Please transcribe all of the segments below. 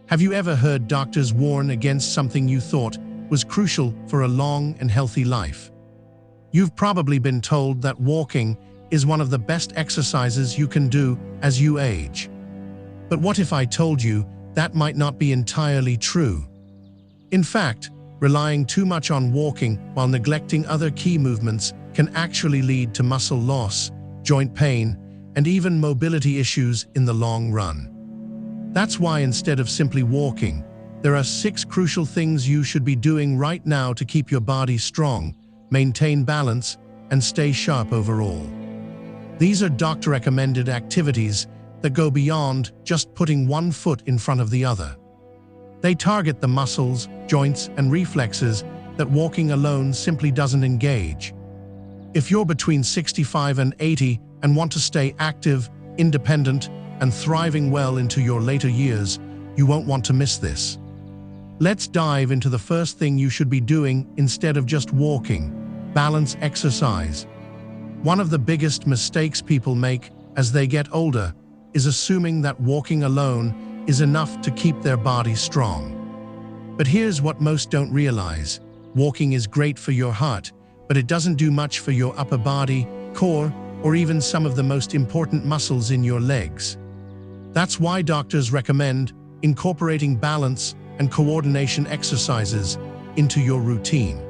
Have you ever heard doctors warn against something you thought was crucial for a long and healthy life? You've probably been told that walking is one of the best exercises you can do as you age. But what if I told you that might not be entirely true? In fact, relying too much on walking while neglecting other key movements can actually lead to muscle loss, joint pain, and even mobility issues in the long run. That's why instead of simply walking, there are 6 crucial things you should be doing right now to keep your body strong, maintain balance, and stay sharp overall. These are doctor-recommended activities that go beyond just putting one foot in front of the other. They target the muscles, joints, and reflexes that walking alone simply doesn't engage. If you're between 65 and 80 and want to stay active, independent, and thriving well into your later years, you won't want to miss this. Let's dive into the first thing you should be doing instead of just walking: balance exercise. One of the biggest mistakes people make as they get older is assuming that walking alone is enough to keep their body strong. But here's what most don't realize: walking is great for your heart, but it doesn't do much for your upper body, core, or even some of the most important muscles in your legs. That's why doctors recommend incorporating balance and coordination exercises into your routine.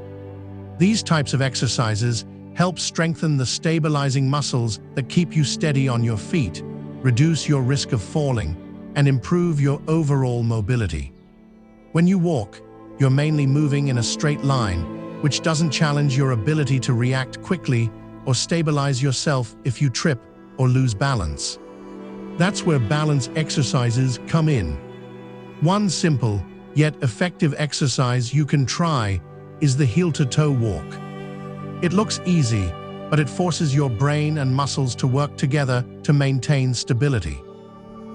These types of exercises help strengthen the stabilizing muscles that keep you steady on your feet, reduce your risk of falling, and improve your overall mobility. When you walk, you're mainly moving in a straight line, which doesn't challenge your ability to react quickly or stabilize yourself if you trip or lose balance. That's where balance exercises come in. One simple, yet effective exercise you can try is the heel-to-toe walk. It looks easy, but it forces your brain and muscles to work together to maintain stability.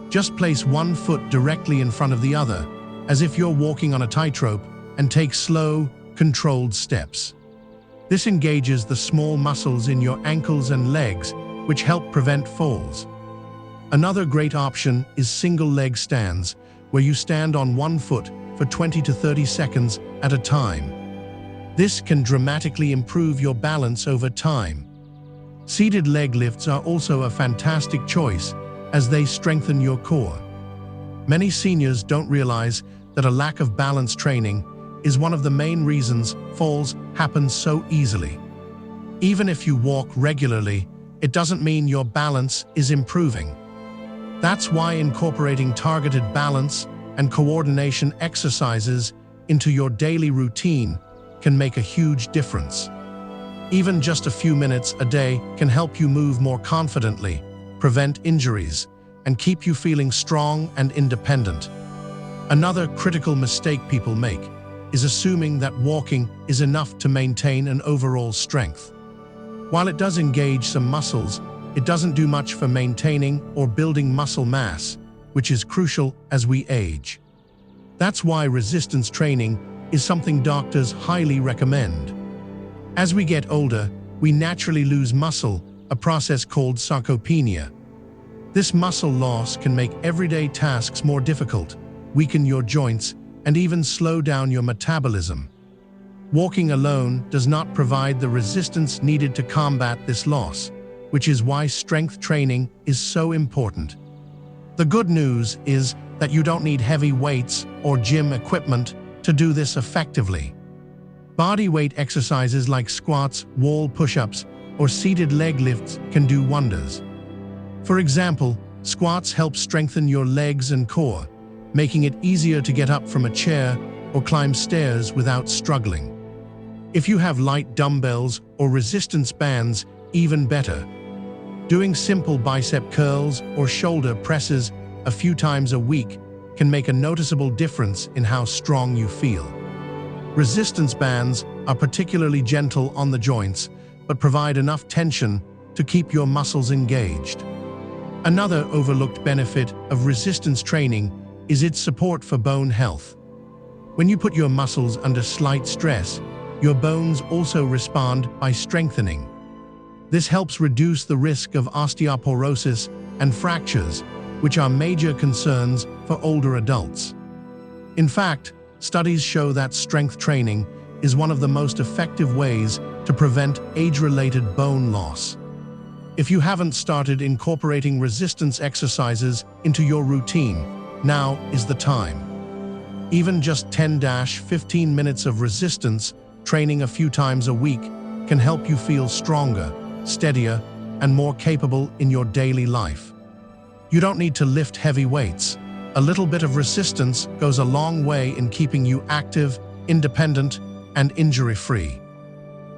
Just place one foot directly in front of the other, as if you're walking on a tightrope, and take slow, controlled steps. This engages the small muscles in your ankles and legs, which help prevent falls. Another great option is single leg stands, where you stand on one foot for 20 to 30 seconds at a time. This can dramatically improve your balance over time. Seated leg lifts are also a fantastic choice, as they strengthen your core. Many seniors don't realize that a lack of balance training is one of the main reasons falls happen so easily. Even if you walk regularly, it doesn't mean your balance is improving. That's why incorporating targeted balance and coordination exercises into your daily routine can make a huge difference. Even just a few minutes a day can help you move more confidently, prevent injuries, and keep you feeling strong and independent. Another critical mistake people make is assuming that walking is enough to maintain an overall strength. While it does engage some muscles, it doesn't do much for maintaining or building muscle mass, which is crucial as we age. That's why resistance training is something doctors highly recommend. As we get older, we naturally lose muscle, a process called sarcopenia. This muscle loss can make everyday tasks more difficult, weaken your joints, and even slow down your metabolism. Walking alone does not provide the resistance needed to combat this loss, which is why strength training is so important. The good news is that you don't need heavy weights or gym equipment to do this effectively. Body weight exercises like squats, wall push-ups, or seated leg lifts can do wonders. For example, squats help strengthen your legs and core, making it easier to get up from a chair or climb stairs without struggling. If you have light dumbbells or resistance bands, even better. Doing simple bicep curls or shoulder presses a few times a week can make a noticeable difference in how strong you feel. Resistance bands are particularly gentle on the joints, but provide enough tension to keep your muscles engaged. Another overlooked benefit of resistance training is its support for bone health. When you put your muscles under slight stress, your bones also respond by strengthening. This helps reduce the risk of osteoporosis and fractures, which are major concerns for older adults. In fact, studies show that strength training is one of the most effective ways to prevent age-related bone loss. If you haven't started incorporating resistance exercises into your routine, now is the time. Even just 10-15 minutes of resistance training a few times a week can help you feel stronger, steadier, and more capable in your daily life. You don't need to lift heavy weights. A little bit of resistance goes a long way in keeping you active, independent, and injury-free.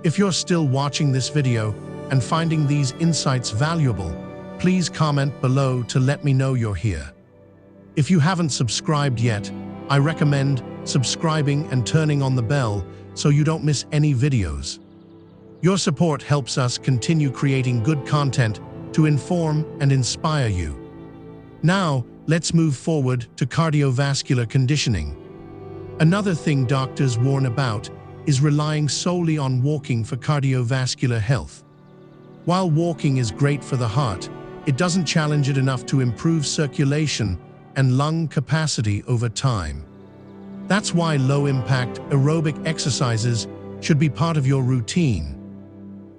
If you're still watching this video and finding these insights valuable, please comment below to let me know you're here. If you haven't subscribed yet, I recommend subscribing and turning on the bell so you don't miss any videos. Your support helps us continue creating good content to inform and inspire you. Now, let's move forward to cardiovascular conditioning. Another thing doctors warn about is relying solely on walking for cardiovascular health. While walking is great for the heart, it doesn't challenge it enough to improve circulation and lung capacity over time. That's why low-impact aerobic exercises should be part of your routine.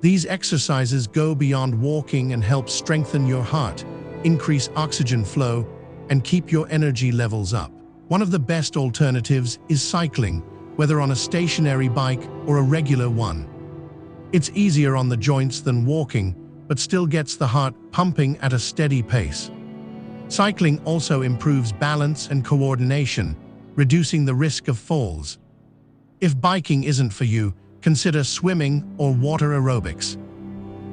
These exercises go beyond walking and help strengthen your heart, increase oxygen flow, and keep your energy levels up. One of the best alternatives is cycling, whether on a stationary bike or a regular one. It's easier on the joints than walking, but still gets the heart pumping at a steady pace. Cycling also improves balance and coordination, reducing the risk of falls. If biking isn't for you, consider swimming or water aerobics.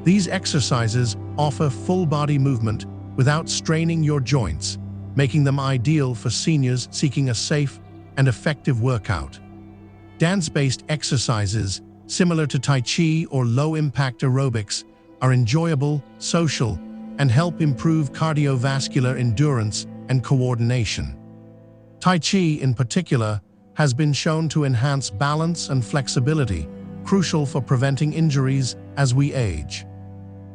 These exercises offer full-body movement without straining your joints, making them ideal for seniors seeking a safe and effective workout. Dance-based exercises, similar to Tai Chi or low-impact aerobics, are enjoyable, social, and help improve cardiovascular endurance and coordination. Tai Chi, in particular, has been shown to enhance balance and flexibility, crucial for preventing injuries as we age.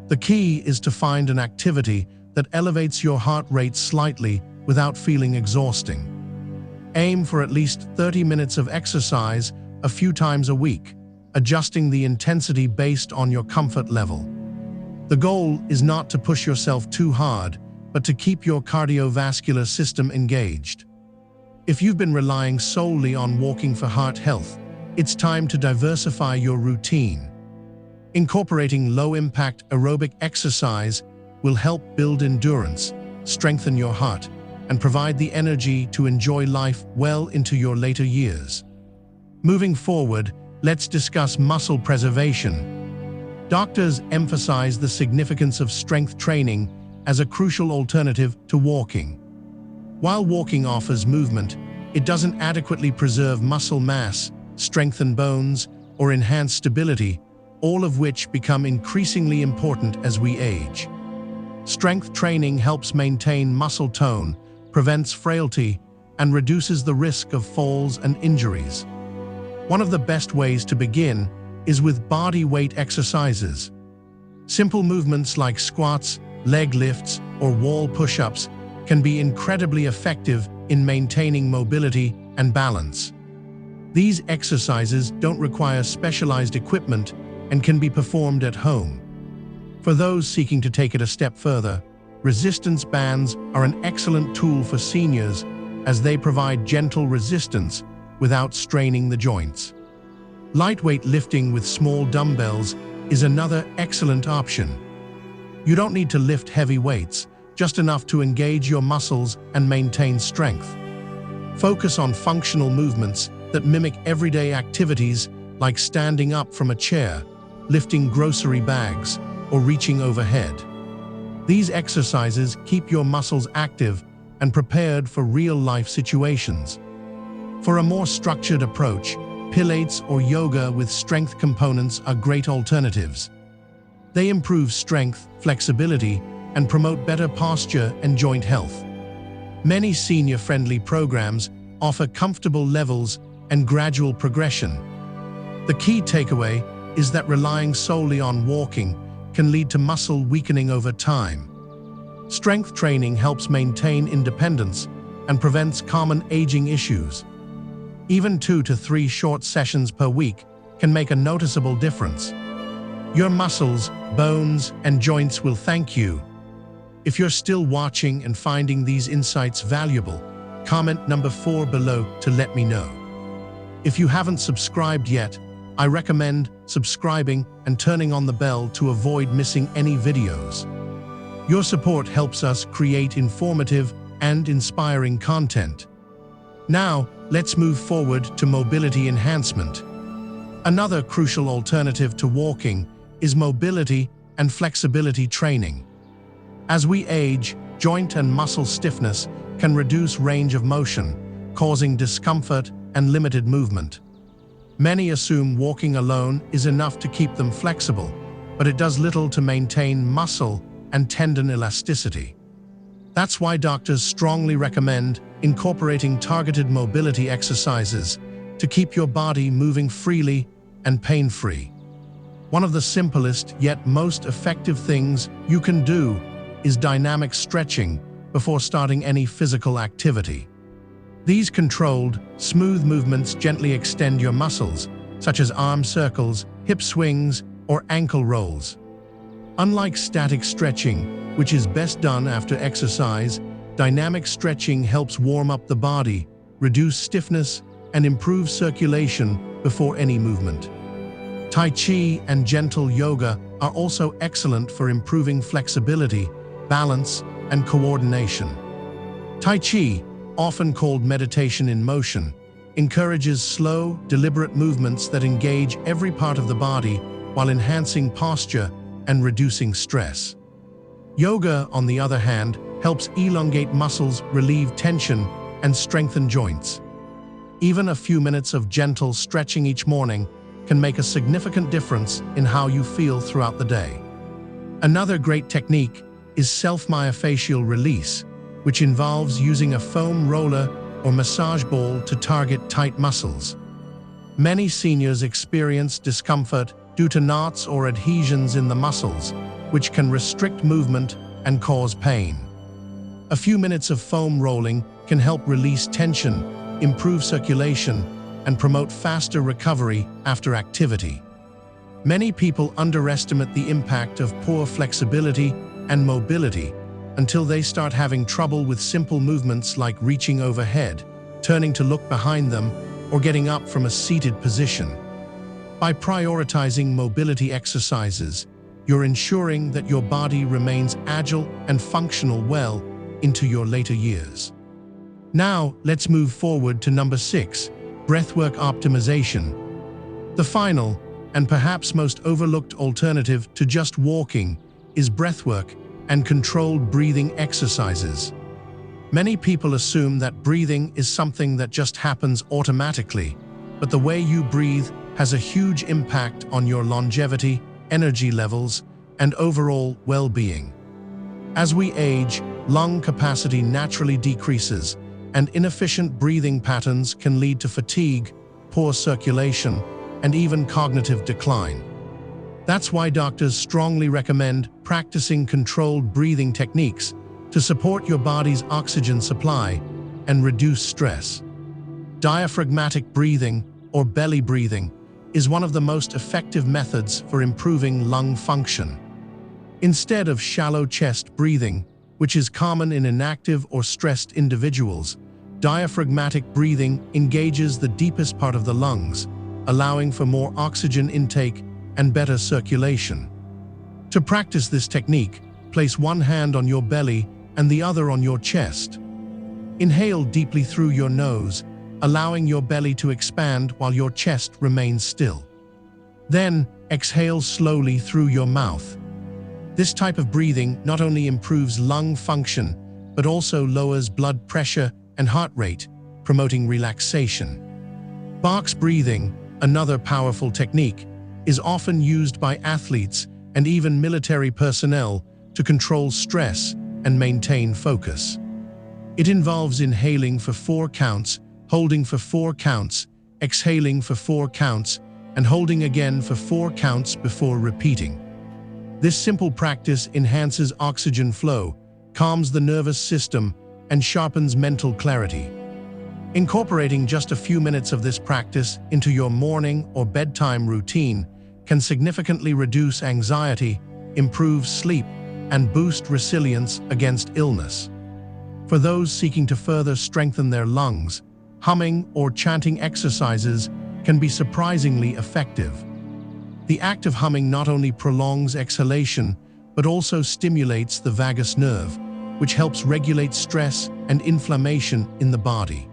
The key is to find an activity that elevates your heart rate slightly without feeling exhausting. Aim for at least 30 minutes of exercise a few times a week, adjusting the intensity based on your comfort level. The goal is not to push yourself too hard, but to keep your cardiovascular system engaged. If you've been relying solely on walking for heart health, it's time to diversify your routine. Incorporating low-impact aerobic exercise will help build endurance, strengthen your heart, and provide the energy to enjoy life well into your later years. Moving forward, let's discuss muscle preservation. Doctors emphasize the significance of strength training as a crucial alternative to walking. While walking offers movement, it doesn't adequately preserve muscle mass, strengthen bones, or enhance stability, all of which become increasingly important as we age. Strength training helps maintain muscle tone, prevents frailty, and reduces the risk of falls and injuries. One of the best ways to begin is with body weight exercises. Simple movements like squats, leg lifts, or wall push-ups can be incredibly effective in maintaining mobility and balance. These exercises don't require specialized equipment and can be performed at home. For those seeking to take it a step further, resistance bands are an excellent tool for seniors as they provide gentle resistance without straining the joints. Lightweight lifting with small dumbbells is another excellent option. You don't need to lift heavy weights, just enough to engage your muscles and maintain strength. Focus on functional movements that mimic everyday activities like standing up from a chair, lifting grocery bags, or reaching overhead. These exercises keep your muscles active and prepared for real-life situations. For a more structured approach, Pilates or yoga with strength components are great alternatives. They improve strength, flexibility, and promote better posture and joint health. Many senior-friendly programs offer comfortable levels and gradual progression. The key takeaway is that relying solely on walking can lead to muscle weakening over time. Strength training helps maintain independence and prevents common aging issues, Even 2 to 3 short sessions per week can make a noticeable difference. Your muscles, bones, and joints will thank you. If you're still watching and finding these insights valuable, comment number 4 below to let me know. If you haven't subscribed yet, I recommend subscribing and turning on the bell to avoid missing any videos. Your support helps us create informative and inspiring content. Now, let's move forward to mobility enhancement. Another crucial alternative to walking is mobility and flexibility training. As we age, joint and muscle stiffness can reduce range of motion, causing discomfort and limited movement. Many assume walking alone is enough to keep them flexible, but it does little to maintain muscle and tendon elasticity. That's why doctors strongly recommend incorporating targeted mobility exercises to keep your body moving freely and pain-free. One of the simplest yet most effective things you can do is dynamic stretching before starting any physical activity. These controlled, smooth movements gently extend your muscles, such as arm circles, hip swings, or ankle rolls. Unlike static stretching, which is best done after exercise, dynamic stretching helps warm up the body, reduce stiffness, and improve circulation before any movement. Tai Chi and gentle yoga are also excellent for improving flexibility, balance, and coordination. Tai Chi, often called meditation in motion, encourages slow, deliberate movements that engage every part of the body while enhancing posture and reducing stress. Yoga, on the other hand, helps elongate muscles, relieve tension, and strengthen joints. Even a few minutes of gentle stretching each morning can make a significant difference in how you feel throughout the day. Another great technique is self-myofascial release, which involves using a foam roller or massage ball to target tight muscles. Many seniors experience discomfort due to knots or adhesions in the muscles, which can restrict movement and cause pain. A few minutes of foam rolling can help release tension, improve circulation, and promote faster recovery after activity. Many people underestimate the impact of poor flexibility and mobility until they start having trouble with simple movements like reaching overhead, turning to look behind them, or getting up from a seated position. By prioritizing mobility exercises, you're ensuring that your body remains agile and functional well into your later years. Now, let's move forward to number 6, breathwork optimization. The final, and perhaps most overlooked alternative to just walking, is breathwork and controlled breathing exercises. Many people assume that breathing is something that just happens automatically, but the way you breathe has a huge impact on your longevity, energy levels, and overall well-being. As we age, lung capacity naturally decreases, and inefficient breathing patterns can lead to fatigue, poor circulation, and even cognitive decline. That's why doctors strongly recommend practicing controlled breathing techniques to support your body's oxygen supply and reduce stress. Diaphragmatic breathing, or belly breathing, is one of the most effective methods for improving lung function. Instead of shallow chest breathing, which is common in inactive or stressed individuals, diaphragmatic breathing engages the deepest part of the lungs, allowing for more oxygen intake and better circulation. To practice this technique, place one hand on your belly and the other on your chest. Inhale deeply through your nose, allowing your belly to expand while your chest remains still. Then, exhale slowly through your mouth. This type of breathing not only improves lung function, but also lowers blood pressure and heart rate, promoting relaxation. Box breathing, another powerful technique, is often used by athletes and even military personnel to control stress and maintain focus. It involves inhaling for 4 counts, holding for 4 counts, exhaling for 4 counts, and holding again for 4 counts before repeating. This simple practice enhances oxygen flow, calms the nervous system, and sharpens mental clarity. Incorporating just a few minutes of this practice into your morning or bedtime routine can significantly reduce anxiety, improve sleep, and boost resilience against illness. For those seeking to further strengthen their lungs, humming or chanting exercises can be surprisingly effective. The act of humming not only prolongs exhalation, but also stimulates the vagus nerve, which helps regulate stress and inflammation in the body.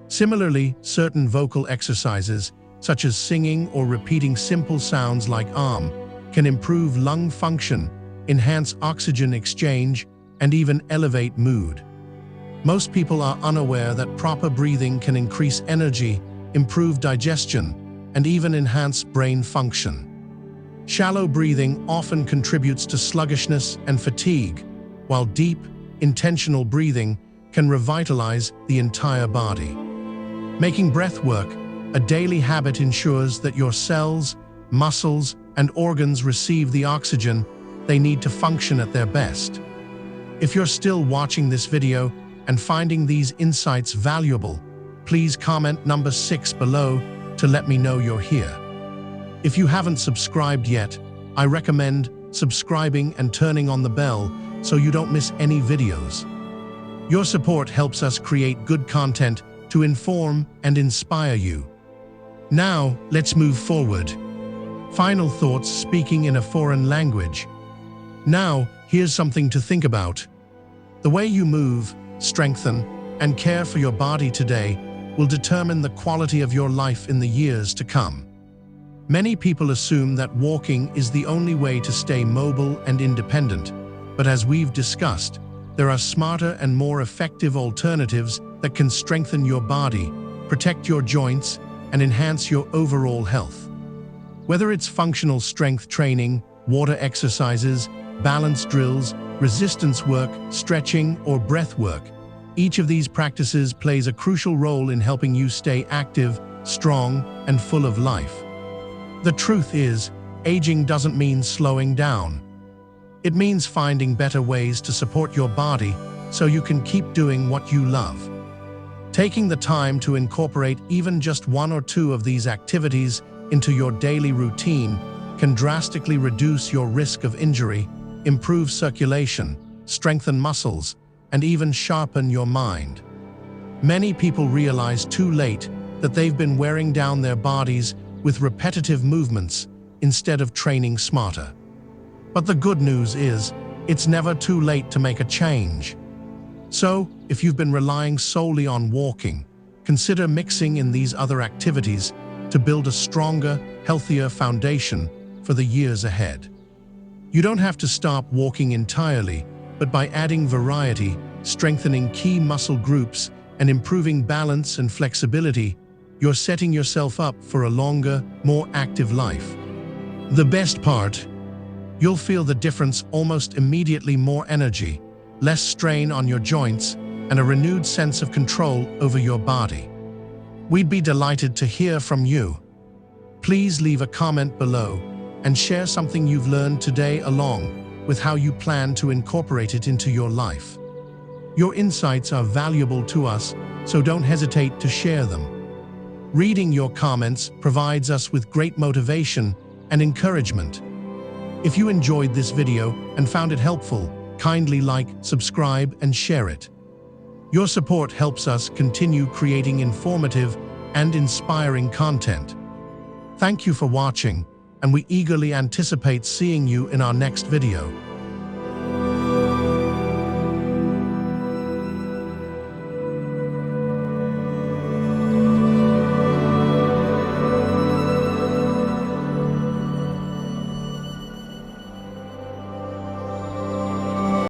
Similarly, certain vocal exercises, such as singing or repeating simple sounds like can improve lung function, enhance oxygen exchange, and even elevate mood. Most people are unaware that proper breathing can increase energy, improve digestion, and even enhance brain function. Shallow breathing often contributes to sluggishness and fatigue, while deep, intentional breathing can revitalize the entire body. Making breath work a daily habit ensures that your cells, muscles, and organs receive the oxygen they need to function at their best. If you're still watching this video and finding these insights valuable, please comment number 6 below to let me know you're here. If you haven't subscribed yet, I recommend subscribing and turning on the bell so you don't miss any videos. Your support helps us create good content to inform and inspire you. Now, let's move forward. Final thoughts speaking in a foreign language. Now, here's something to think about. The way you move, strengthen, and care for your body today will determine the quality of your life in the years to come. Many people assume that walking is the only way to stay mobile and independent, but as we've discussed, there are smarter and more effective alternatives that can strengthen your body, protect your joints, and enhance your overall health. Whether it's functional strength training, water exercises, balance drills, resistance work, stretching, or breath work, each of these practices plays a crucial role in helping you stay active, strong, and full of life. The truth is, aging doesn't mean slowing down. It means finding better ways to support your body so you can keep doing what you love. Taking the time to incorporate even just 1 or 2 of these activities into your daily routine can drastically reduce your risk of injury, improve circulation, strengthen muscles, and even sharpen your mind. Many people realize too late that they've been wearing down their bodies with repetitive movements instead of training smarter. But the good news is, it's never too late to make a change. So, if you've been relying solely on walking, consider mixing in these other activities to build a stronger, healthier foundation for the years ahead. You don't have to stop walking entirely, but by adding variety, strengthening key muscle groups, and improving balance and flexibility, you're setting yourself up for a longer, more active life. The best part, you'll feel the difference almost immediately: more energy, less strain on your joints, and a renewed sense of control over your body. We'd be delighted to hear from you. Please leave a comment below and share something you've learned today along with how you plan to incorporate it into your life. Your insights are valuable to us, so don't hesitate to share them. Reading your comments provides us with great motivation and encouragement. If you enjoyed this video and found it helpful, kindly like, subscribe, and share it. Your support helps us continue creating informative and inspiring content. Thank you for watching, and we eagerly anticipate seeing you in our next video.